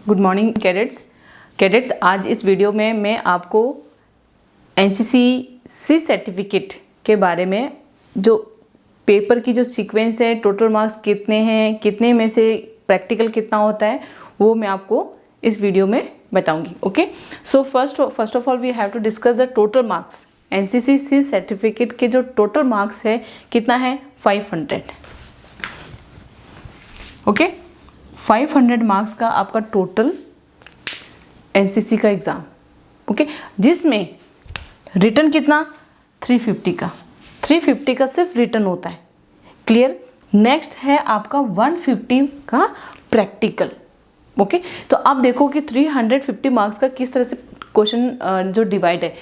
Good morning cadets. आज इस video में मैं आपको एनसीसी सर्टिफिकेट के बारे में जो पेपर की जो सीक्वेंस है, टोटल मार्क्स कितने हैं, कितने में से प्रैक्टिकल कितना होता है, वो मैं आपको इस वीडियो में बताऊंगी। Okay, so first of all we have to discuss the total marks. NCC certificate के जो टोटल मार्क्स है कितना है 500। ओके, 500 मार्क्स का आपका टोटल एनसीसी का एग्ज़ाम। ओके, जिसमें रिटन कितना 350 का सिर्फ रिटन होता है। क्लियर। नेक्स्ट है आपका 150 का प्रैक्टिकल। ओके, तो आप देखो कि 350 मार्क्स का किस तरह से क्वेश्चन जो डिवाइड है,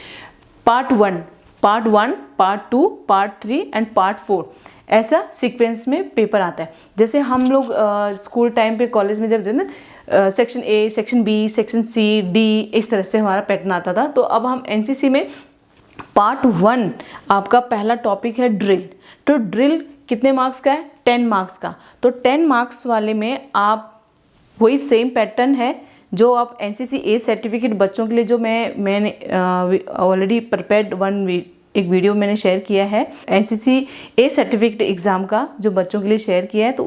part 1, part 2, part 3 and part 4, ऐसा सीक्वेंस में पेपर आता है। जैसे हम लोग स्कूल टाइम पे, कॉलेज में जब थे ना, section A, section B, section C, D, इस तरह से हमारा पैटर्न आता था। तो अब हम एनसीसी में पार्ट 1 आपका पहला टॉपिक है ड्रिल। तो ड्रिल कितने मार्क्स का है 10 मार्क्स का। तो 10 मार्क्स वाले में आप वही सेम पैटर्न है जो आप एनसीसी ए सर्टिफिकेट बच्चों के लिए, जो मैंने ऑलरेडी प्रिपेयर्ड एक वीडियो मैंने शेयर किया है एनसीसी ए सर्टिफिकेट एग्ज़ाम का, जो बच्चों के लिए शेयर किया है। तो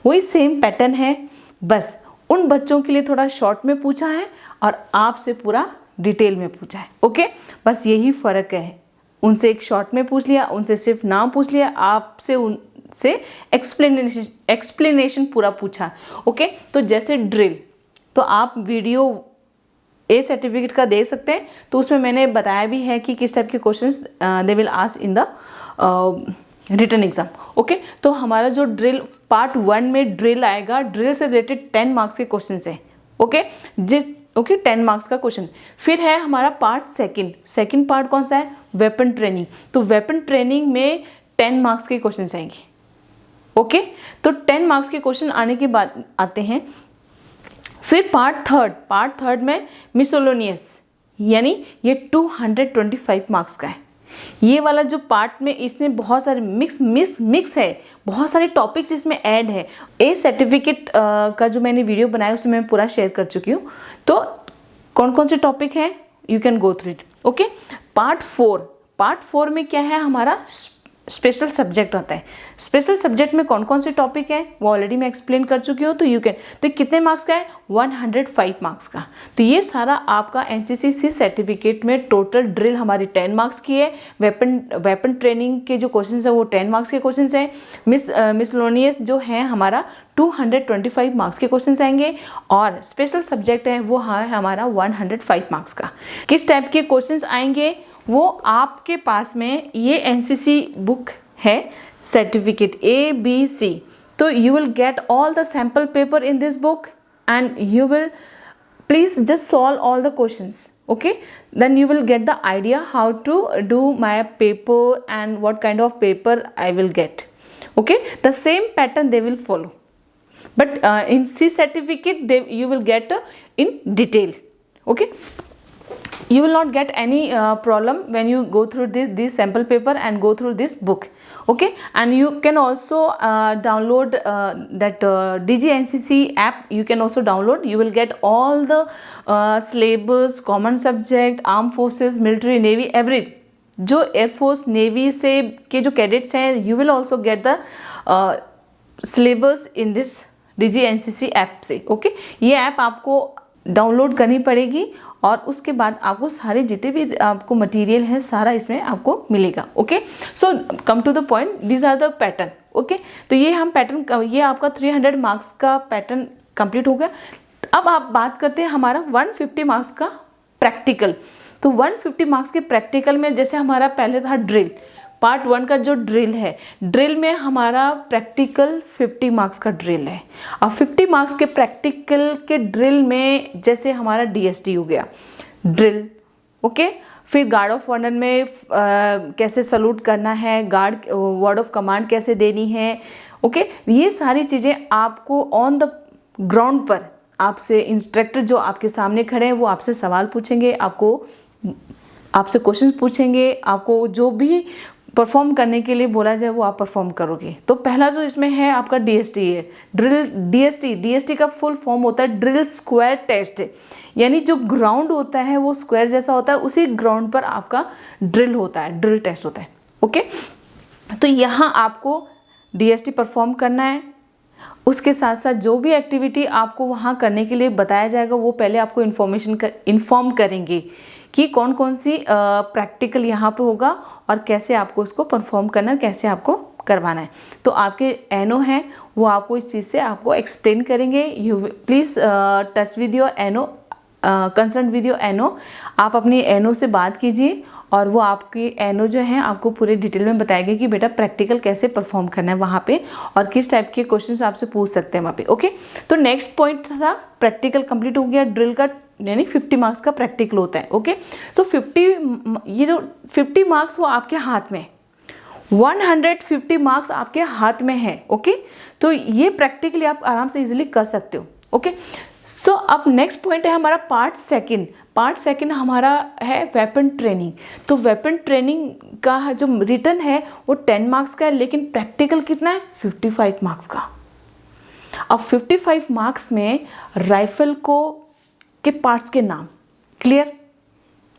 वही सेम पैटर्न है, बस उन बच्चों के लिए थोड़ा शॉर्ट में पूछा है और आपसे पूरा डिटेल में पूछा है। ओके, बस यही फ़र्क है। उनसे एक शॉर्ट में पूछ लिया, उनसे सिर्फ नाम पूछ लिया, आपसे उनसे एक्सप्लेनेशन पूरा पूछा। ओके, तो जैसे ड्रिल, तो आप वीडियो ए सर्टिफिकेट का देख सकते हैं। तो उसमें मैंने बताया भी है कि किस टाइप के questions they will ask in the written exam. Okay, तो हमारा जो ड्रिल पार्ट 1 में ड्रिल आएगा, ड्रिल से रिलेटेड 10 मार्क्स के क्वेश्चन है। ओके, 10 मार्क्स का क्वेश्चन। फिर है हमारा पार्ट सेकंड पार्ट कौन सा है, वेपन ट्रेनिंग। तो वेपन ट्रेनिंग में 10 मार्क्स के क्वेश्चन आएंगे। ओके, तो 10 मार्क्स के क्वेश्चन आने के बाद आते हैं फिर पार्ट थर्ड में मिसोलोनियस, यानी ये 225 मार्क्स का है। ये वाला जो पार्ट में इसमें बहुत सारे मिक्स है, बहुत सारे टॉपिक्स इसमें ऐड है। ए सर्टिफिकेट का जो मैंने वीडियो बनाया उसमें मैं पूरा शेयर कर चुकी हूँ। तो कौन कौन से टॉपिक हैं, you can go through it. Okay, part 4 में क्या है, हमारा स्पेशल सब्जेक्ट आता है। स्पेशल सब्जेक्ट में कौन कौन से टॉपिक है वो ऑलरेडी मैं एक्सप्लेन कर चुकी हूँ। तो यू कैन, तो कितने मार्क्स का है 105 मार्क्स का। तो ये सारा आपका एनसीसी सर्टिफिकेट में टोटल ड्रिल हमारी 10 मार्क्स की है। वेपन ट्रेनिंग के जो क्वेश्चन है वो 10 मार्क्स के क्वेश्चन है। मिसलोनियस जो है हमारा 225 मार्क्स के क्वेश्चन आएंगे, और स्पेशल सब्जेक्ट है वो है हमारा 105 मार्क्स का। किस टाइप के क्वेश्चंस आएंगे वो आपके पास में, ये एनसीसी बुक है सर्टिफिकेट ABC। तो you will get all the sample paper in this book and you will please just solve all the questions. Okay, then you will get the idea how to do my paper and what kind of paper I will get. Okay, the same pattern they will follow, but in C certificate you will get in detail. Okay, you will not get any problem when you go through this sample paper and go through this book. Okay, and you can also download that DGNCC app. You can also download. You will get all the syllabus, common subject, armed forces, military, navy, everything. जो air force navy से के जो cadets हैं, you will also get the syllabus in this DGNCC app से। Okay, ये app आपको download करनी पड़ेगी और उसके बाद आपको सारे जितने भी आपको मटेरियल है सारा इसमें आपको मिलेगा। Okay, so come to the point, these are the pattern. Okay, तो ये हम पैटर्न, ये आपका 300 मार्क्स का पैटर्न कंप्लीट हो गया। अब आप बात करते हैं हमारा 150 मार्क्स का प्रैक्टिकल। तो 150 मार्क्स के प्रैक्टिकल में जैसे हमारा पहले था ड्रिल, पार्ट 1 का जो ड्रिल है, ड्रिल में हमारा प्रैक्टिकल 50 मार्क्स का ड्रिल है। और 50 मार्क्स के प्रैक्टिकल के ड्रिल में जैसे हमारा DST हो गया ड्रिल। ओके, फिर गार्ड ऑफ ऑनर में कैसे सल्यूट करना है, वर्ड ऑफ कमांड कैसे देनी है। ओके, ये सारी चीज़ें आपको ऑन द ग्राउंड पर आपसे इंस्ट्रक्टर जो आपके सामने खड़े हैं वो आपसे सवाल पूछेंगे, आपसे क्वेश्चन पूछेंगे, आपको जो भी परफॉर्म करने के लिए बोला जाए वो आप परफॉर्म करोगे। तो पहला जो इसमें है आपका डीएसटी है, ड्रिल डीएसटी का फुल फॉर्म होता है ड्रिल स्क्वायर टेस्ट, यानी जो ग्राउंड होता है वो स्क्वायर जैसा होता है, उसी ग्राउंड पर आपका ड्रिल होता है, ड्रिल टेस्ट होता है। ओके, तो यहाँ आपको डीएसटी परफॉर्म करना है। उसके साथ साथ जो भी एक्टिविटी आपको वहाँ करने के लिए बताया जाएगा वो पहले आपको इन्फॉर्म करेंगे कि कौन कौन सी प्रैक्टिकल यहाँ पे होगा और कैसे आपको इसको परफॉर्म करना है, कैसे आपको करवाना है। तो आपके एनओ हैं वो आपको इस चीज़ से आपको एक्सप्लेन करेंगे। You please touch with your NO, concern with your NO. आप अपनी एनओ से बात कीजिए और वो आपके एनओ जो है आपको पूरे डिटेल में बताएगी कि बेटा प्रैक्टिकल कैसे परफॉर्म करना है वहाँ पे और किस टाइप के क्वेश्चंस आपसे पूछ सकते हैं वहाँ पे। ओके, तो नेक्स्ट पॉइंट था प्रैक्टिकल कंप्लीट हो गया, ड्रिल का यानी 50 मार्क्स का प्रैक्टिकल होता है। ओके, तो 50 मार्क्स वो आपके हाथ में, 150 मार्क्स आपके हाथ में है। ओके, तो ये प्रैक्टिकली आप आराम से इजीली कर सकते हो। ओके, सो अब नेक्स्ट पॉइंट है हमारा पार्ट सेकंड हमारा है वेपन ट्रेनिंग। तो वेपन ट्रेनिंग का जो रिटन है वो 10 मार्क्स का है, लेकिन प्रैक्टिकल कितना है 55 मार्क्स का। अब 55 मार्क्स में राइफल के पार्ट्स के नाम क्लियर,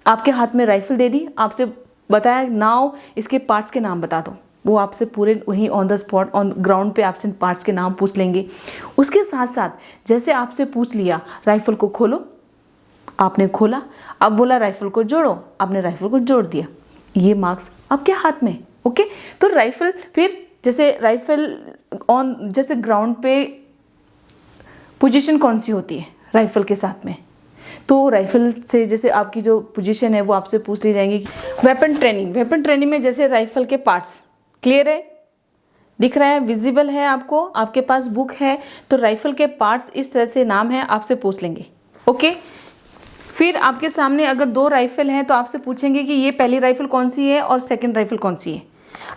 आपके हाथ में राइफल दे दी, आपसे बताया नाउ इसके पार्ट्स के नाम बता दो, वो आपसे पूरे वहीं on the spot on ground पे आपसे पार्ट्स के नाम पूछ लेंगे। उसके साथ साथ जैसे आपसे पूछ लिया राइफल को खोलो, आपने खोला, अब बोला राइफल को जोड़ो, आपने राइफल को जोड़ दिया, ये मार्क्स आपके हाथ में। ओके, तो राइफल फिर जैसे राइफल ऑन जैसे ग्राउंड पे पोजीशन कौन सी होती है राइफल के साथ में, तो राइफल से जैसे आपकी जो पोजीशन है वो आपसे पूछ ली जाएंगी। वेपन ट्रेनिंग में जैसे राइफल के पार्ट्स क्लियर है, दिख रहा है, विजिबल है आपको, आपके पास बुक है, तो राइफल के पार्ट्स इस तरह से नाम है आपसे पूछ लेंगे। ओके, फिर आपके सामने अगर 2 राइफल हैं तो आपसे पूछेंगे कि ये पहली राइफल कौन सी है और सेकंड राइफल कौन सी है,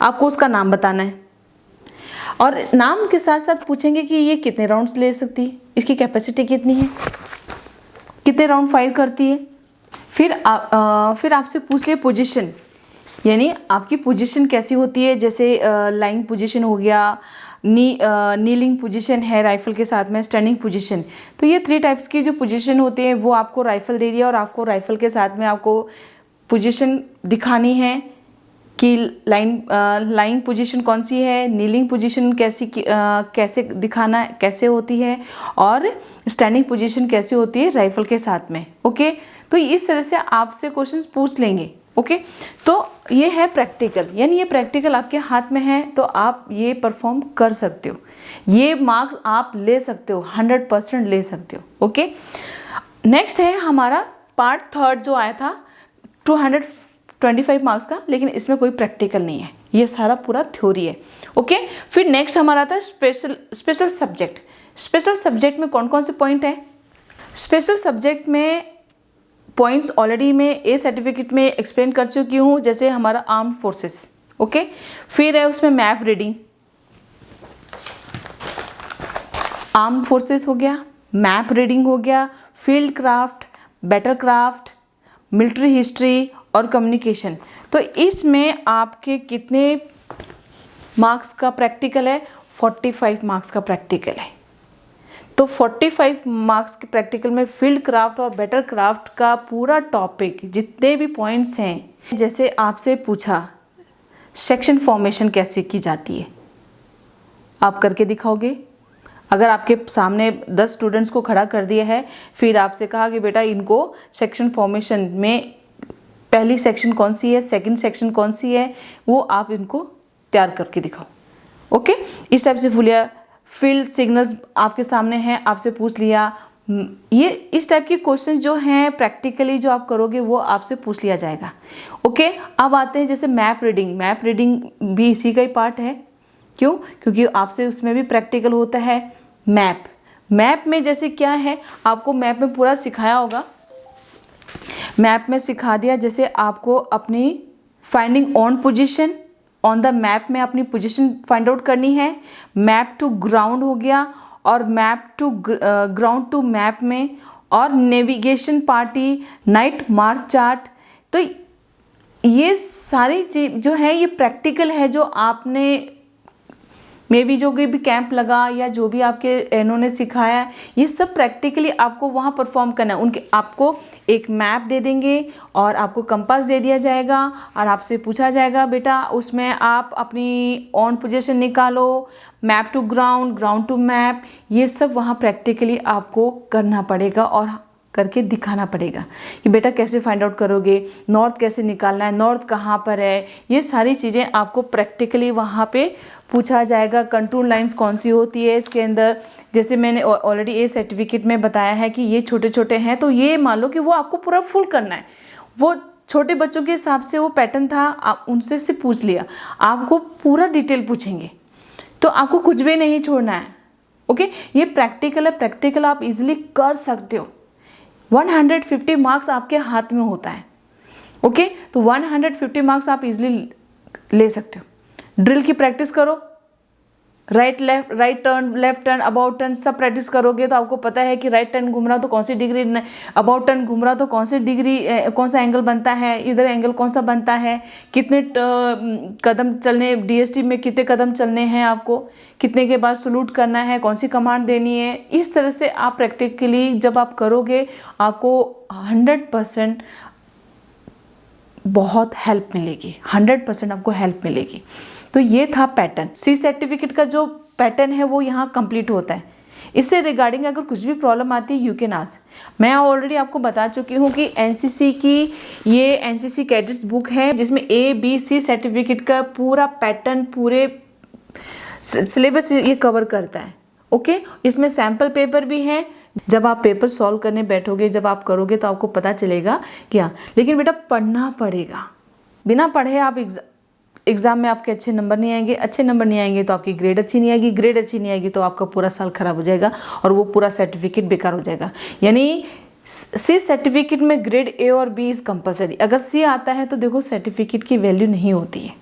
आपको उसका नाम बताना है। और नाम के साथ साथ पूछेंगे कि ये कितने राउंड्स ले सकती है, इसकी कैपेसिटी कितनी है, कितने राउंड फायर करती है। फिर आपसे पूछ लिए पोजीशन, यानी आपकी पोजीशन कैसी होती है, जैसे लाइंग पोजीशन हो गया, नीलिंग पोजीशन है राइफल के साथ में, स्टैंडिंग पोजीशन। तो ये 3 टाइप्स की जो पोजीशन होती है वो आपको राइफल दे दिया और आपको राइफल के साथ में आपको पोजीशन दिखानी है कि लाइंग पोजीशन कौन सी है, नीलिंग पोजीशन कैसे दिखाना है, कैसे होती है, और स्टैंडिंग पोजीशन कैसे होती है राइफल के साथ में। ओके, तो इस तरह से आपसे क्वेश्चंस पूछ लेंगे। ओके, तो ये है प्रैक्टिकल, यानी ये प्रैक्टिकल आपके हाथ में है तो आप ये परफॉर्म कर सकते हो, ये मार्क्स आप ले सकते हो, 100% ले सकते हो। ओके, नेक्स्ट है हमारा पार्ट 3 जो आया था 225 मार्क्स का, लेकिन इसमें कोई प्रैक्टिकल नहीं है, ये सारा पूरा थ्योरी है। ओके, फिर नेक्स्ट हमारा था स्पेशल सब्जेक्ट में कौन कौन से पॉइंट है। स्पेशल सब्जेक्ट में पॉइंट्स ऑलरेडी मैं ए सर्टिफिकेट में एक्सप्लेन कर चुकी हूँ, जैसे हमारा आर्म फोर्सेस। ओके, फिर है उसमें मैप रीडिंग, आर्म फोर्सेस हो गया, मैप रीडिंग हो गया, field craft, battle craft, military history और कम्युनिकेशन। तो इसमें आपके कितने मार्क्स का प्रैक्टिकल है, 45 मार्क्स का प्रैक्टिकल है। तो 45 मार्क्स के प्रैक्टिकल में फील्ड क्राफ्ट और बैटल क्राफ्ट का पूरा टॉपिक, जितने भी पॉइंट्स हैं, जैसे आपसे पूछा सेक्शन फॉर्मेशन कैसे की जाती है, आप करके दिखाओगे। अगर आपके सामने 10 स्टूडेंट्स को खड़ा कर दिया है, फिर आपसे कहा कि बेटा इनको सेक्शन फॉर्मेशन में पहली सेक्शन कौन सी है, सेकंड सेक्शन कौन सी है, वो आप इनको तैयार करके दिखाओ। ओके, इस टाइप से फुलिया फील्ड सिग्नल्स आपके सामने हैं, आपसे पूछ लिया। ये इस टाइप के क्वेश्चंस जो हैं प्रैक्टिकली जो आप करोगे वो आपसे पूछ लिया जाएगा। ओके, अब आते हैं जैसे मैप रीडिंग भी इसी का ही पार्ट है। क्यों? क्योंकि आपसे उसमें भी प्रैक्टिकल होता है। मैप में जैसे क्या है, आपको मैप में पूरा सिखाया होगा, मैप में सिखा दिया, जैसे आपको अपनी finding on position on the map में अपनी पोजीशन फाइंड आउट करनी है। मैप टू ग्राउंड हो गया, और map to ground to map में, और navigation party, night march chart. तो ये सारी चीज जो है ये प्रैक्टिकल है, जो आपने मे बी जो भी कैंप लगा या जो भी आपके इन्होंने सिखाया, ये सब प्रैक्टिकली आपको वहाँ परफॉर्म करना है। उनके आपको एक मैप दे देंगे और आपको कंपास दे दिया जाएगा और आपसे पूछा जाएगा बेटा उसमें आप अपनी ऑन पोजीशन निकालो, map to ground, ground to map, ये सब वहाँ प्रैक्टिकली आपको करना पड़ेगा और करके दिखाना पड़ेगा कि बेटा कैसे फाइंड आउट करोगे, नॉर्थ कैसे निकालना है, नॉर्थ कहाँ पर है, ये सारी चीज़ें आपको प्रैक्टिकली वहाँ पे पूछा जाएगा। कंटूर लाइंस कौन सी होती है इसके अंदर, जैसे मैंने ऑलरेडी ए सर्टिफिकेट में बताया है कि ये छोटे छोटे हैं, तो ये मान लो कि वो आपको पूरा फुल करना है। वो छोटे बच्चों के हिसाब से वो पैटर्न था, आप उनसे से पूछ लिया, आपको पूरा डिटेल पूछेंगे तो आपको कुछ भी नहीं छोड़ना है। ओके, ये प्रैक्टिकल है, प्रैक्टिकल आप इजीली कर सकते हो। 150 मार्क्स आपके हाथ में होता है। ओके, तो 150 मार्क्स आप इजीली ले सकते हो। ड्रिल की प्रैक्टिस करो, right left, right turn, left turn, about turn, सब प्रैक्टिस करोगे तो आपको पता है कि राइट टर्न घूम रहा तो कौन सी डिग्री, अबाउट टर्न घूम रहा तो कौन सी डिग्री, कौन सा एंगल बनता है, इधर एंगल कौन सा बनता है, कितने कदम चलने, डीएसटी में कितने कदम चलने हैं, आपको कितने के बाद सलूट करना है, कौन सी कमांड देनी है। इस तरह से आप प्रैक्टिकली जब आप करोगे आपको 100% बहुत हेल्प मिलेगी, 100% आपको हेल्प मिलेगी। तो ये था पैटर्न। सी सर्टिफिकेट का जो पैटर्न है वो यहाँ कंप्लीट होता है। इससे रिगार्डिंग अगर कुछ भी प्रॉब्लम आती है यू कैन आस्क। मैं ऑलरेडी आपको बता चुकी हूँ कि एनसीसी की ये एनसीसी कैडेट्स बुक है जिसमें ABC सर्टिफिकेट का पूरा पैटर्न, पूरे सिलेबस ये कवर करता है। ओके, इसमें सैम्पल पेपर भी है। जब आप पेपर सॉल्व करने बैठोगे, जब आप करोगे तो आपको पता चलेगा क्या, लेकिन बेटा पढ़ना पड़ेगा। बिना पढ़े आप एग्ज़ाम में आपके अच्छे नंबर नहीं आएंगे, अच्छे नंबर नहीं आएंगे तो आपकी ग्रेड अच्छी नहीं आएगी, ग्रेड अच्छी नहीं आएगी तो आपका पूरा साल खराब हो जाएगा और वो पूरा सर्टिफिकेट बेकार हो जाएगा। यानी सी सर्टिफिकेट में ग्रेड A और B इज़ कंपलसरी। अगर C आता है तो देखो सर्टिफिकेट की वैल्यू नहीं होती है।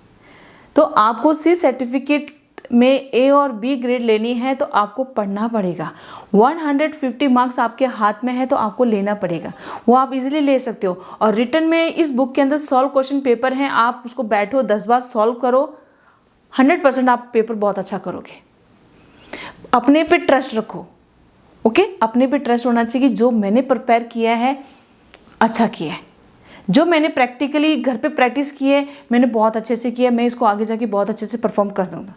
तो आपको सी सर्टिफिकेट में A और B ग्रेड लेनी है तो आपको पढ़ना पड़ेगा। 150 मार्क्स आपके हाथ में है तो आपको लेना पड़ेगा, वो आप इजीली ले सकते हो। और रिटर्न में इस बुक के अंदर सॉल्व क्वेश्चन पेपर हैं, आप उसको बैठो 10 बार सॉल्व करो, 100% आप पेपर बहुत अच्छा करोगे। अपने पे ट्रस्ट रखो। ओके, अपने पे ट्रस्ट होना चाहिए कि जो मैंने प्रिपेयर किया है अच्छा किया है, जो मैंने प्रैक्टिकली घर पे प्रैक्टिस की है मैंने बहुत अच्छे से किया, मैं इसको आगे जाके बहुत अच्छे से परफॉर्म कर सकूँगा।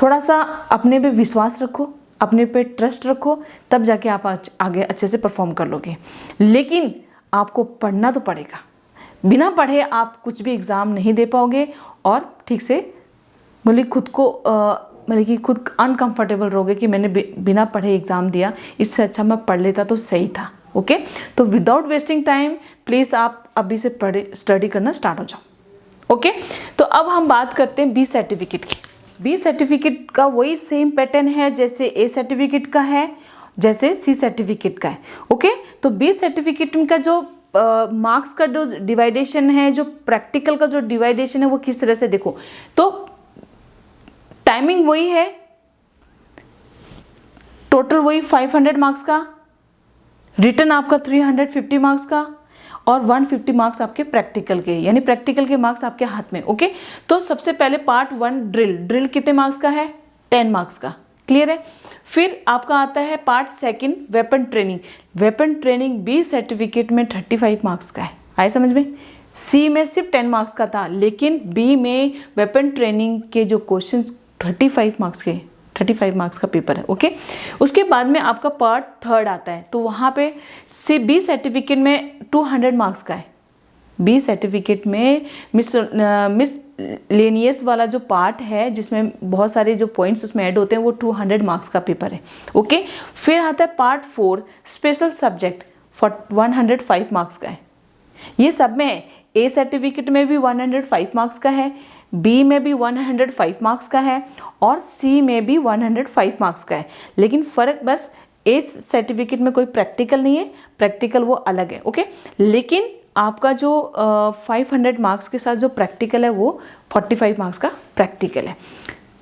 थोड़ा सा अपने पे विश्वास रखो, अपने पे ट्रस्ट रखो, तब जाके आप आगे अच्छे से परफॉर्म कर लोगे। लेकिन आपको पढ़ना तो पड़ेगा, बिना पढ़े आप कुछ भी एग्ज़ाम नहीं दे पाओगे और ठीक से मतलब खुद को मतलब कि खुद अनकंफर्टेबल रहोगे कि मैंने बिना पढ़े एग्ज़ाम दिया, इससे अच्छा मैं पढ़ लेता तो सही था। ओके, तो विदाउट वेस्टिंग टाइम प्लीज़ आप अभी से स्टडी करना स्टार्ट हो जाओ। ओके, तो अब हम बात करते हैं बी सर्टिफिकेट की। बी सर्टिफिकेट का वही सेम पैटर्न है जैसे ए सर्टिफिकेट का है, जैसे सी सर्टिफिकेट का है। ओके, तो बी सर्टिफिकेट का जो मार्क्स का जो डिवाइडेशन है, जो प्रैक्टिकल का जो डिवाइडेशन है वो किस तरह से देखो, तो टाइमिंग वही है, टोटल वही 500 मार्क्स का, रिटर्न आपका 350 मार्क्स का और 150 मार्क्स आपके प्रैक्टिकल के, यानी प्रैक्टिकल के मार्क्स आपके हाथ में। ओके, तो सबसे पहले पार्ट 1 ड्रिल। ड्रिल कितने मार्क्स का है? 10 मार्क्स का। क्लियर है? फिर आपका आता है part 2 weapon training. Weapon training B certificate में 35 मार्क्स का है। आए समझ में? सी में सिर्फ 10 मार्क्स का था, लेकिन बी में वेपन ट्रेनिंग के जो क्वेश्चन 35 मार्क्स का पेपर है। ओके, उसके बाद में आपका पार्ट 3 आता है, तो वहाँ पे सी बी सर्टिफिकेट में 200 मार्क्स का है। बी सर्टिफिकेट में मिसलेनियस वाला जो पार्ट है जिसमें बहुत सारे जो पॉइंट्स उसमें ऐड होते हैं वो 200 मार्क्स का पेपर है। ओके, फिर आता है पार्ट 4 स्पेशल सब्जेक्ट 105 मार्क्स का है। ये सब में है, ए सर्टिफिकेट में भी 105 मार्क्स का है, बी में भी 105 मार्क्स का है और सी में भी 105 मार्क्स का है। लेकिन फ़र्क बस ए सर्टिफिकेट में कोई प्रैक्टिकल नहीं है, प्रैक्टिकल वो अलग है। ओके, लेकिन आपका जो 500 मार्क्स के साथ जो प्रैक्टिकल है वो 45 मार्क्स का प्रैक्टिकल है।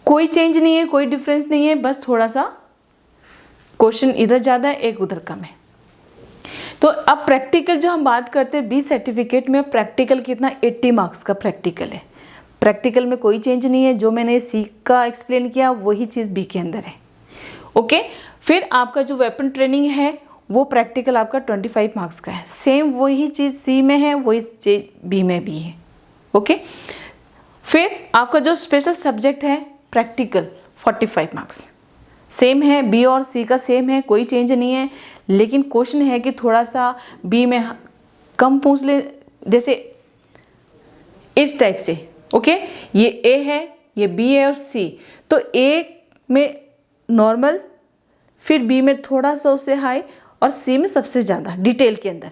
कोई चेंज नहीं है, कोई डिफरेंस नहीं है, बस थोड़ा सा क्वेश्चन इधर ज़्यादा है, एक उधर कम है। तो अब प्रैक्टिकल जो हम बात करते हैं बी सर्टिफिकेट में, प्रैक्टिकल कितना 80 मार्क्स का प्रैक्टिकल है। प्रैक्टिकल में कोई चेंज नहीं है, जो मैंने सी का एक्सप्लेन किया वही चीज़ बी के अंदर है। ओके, फिर आपका जो वेपन ट्रेनिंग है वो प्रैक्टिकल आपका 25 मार्क्स का है। सेम वही चीज़ सी में है, वही चीज़ बी में भी है। ओके, फिर आपका जो स्पेशल सब्जेक्ट है प्रैक्टिकल 45 मार्क्स सेम है, बी और सी का सेम है, कोई चेंज नहीं है। लेकिन क्वेश्चन है कि थोड़ा सा बी में कम पूछ ले, जैसे इस टाइप से। ओके, ये ए है, ये बी है और सी, तो ए में नॉर्मल, फिर बी में थोड़ा सा उससे हाई और सी में सबसे ज़्यादा डिटेल के अंदर।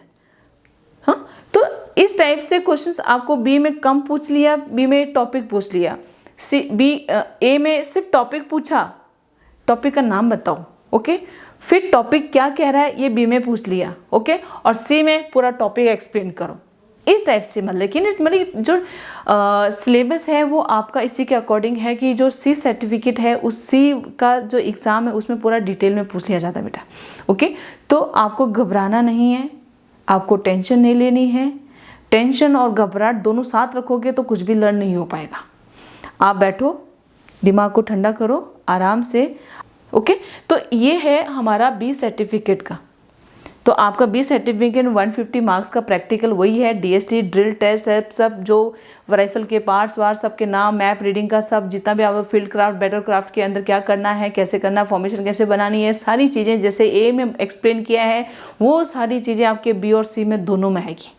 हाँ, तो इस टाइप से क्वेश्चंस आपको बी में कम पूछ लिया, बी में टॉपिक पूछ लिया, ए में सिर्फ टॉपिक पूछा, टॉपिक का नाम बताओ। ओके, फिर टॉपिक क्या कह रहा है ये बी में पूछ लिया। ओके, और सी में पूरा टॉपिक एक्सप्लेन करो, इस टाइप से। मतलब जो सिलेबस है वो आपका इसी के अकॉर्डिंग है कि जो सी सर्टिफिकेट है उसी का जो एग्ज़ाम है उसमें पूरा डिटेल में पूछ लिया जाता है बेटा। ओके, तो आपको घबराना नहीं है, आपको टेंशन नहीं लेनी है। टेंशन और घबराहट दोनों साथ रखोगे तो कुछ भी लर्न नहीं हो पाएगा। आप बैठो, दिमाग को ठंडा करो आराम से। ओके, तो ये है हमारा बी सर्टिफिकेट का। तो आपका बी सर्टिफिकेट 150 मार्क्स का प्रैक्टिकल वही है, डीएसटी ड्रिल टेस्ट सब जो राइफल के पार्ट्स वार सबके नाम, मैप रीडिंग का सब, जितना भी आप फील्ड क्राफ्ट बैटल क्राफ्ट के अंदर क्या करना है, कैसे करना है, फॉर्मेशन कैसे बनानी है, सारी चीज़ें जैसे ए में एक्सप्लेन किया है वो सारी चीज़ें आपके बी और सी में दोनों में आएगी।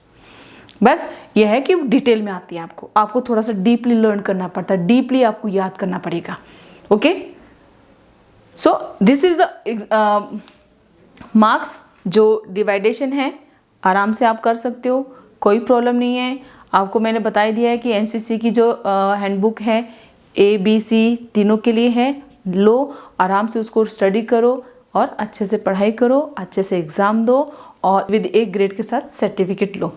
बस ये है कि डिटेल में आती है, आपको थोड़ा सा डीपली लर्न करना पड़ता है, डीपली आपको याद करना पड़ेगा। Okay, so this is the marks जो डिवाइडेशन है, आराम से आप कर सकते हो, कोई प्रॉब्लम नहीं है। आपको मैंने बता ही दिया है कि एनसीसी की जो हैंडबुक है ए बी सी तीनों के लिए है, लो आराम से उसको स्टडी करो और अच्छे से पढ़ाई करो, अच्छे से एग्ज़ाम दो और विद ए ग्रेड के साथ certificate low.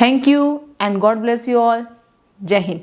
Thank you and God bless you all. जय हिंद।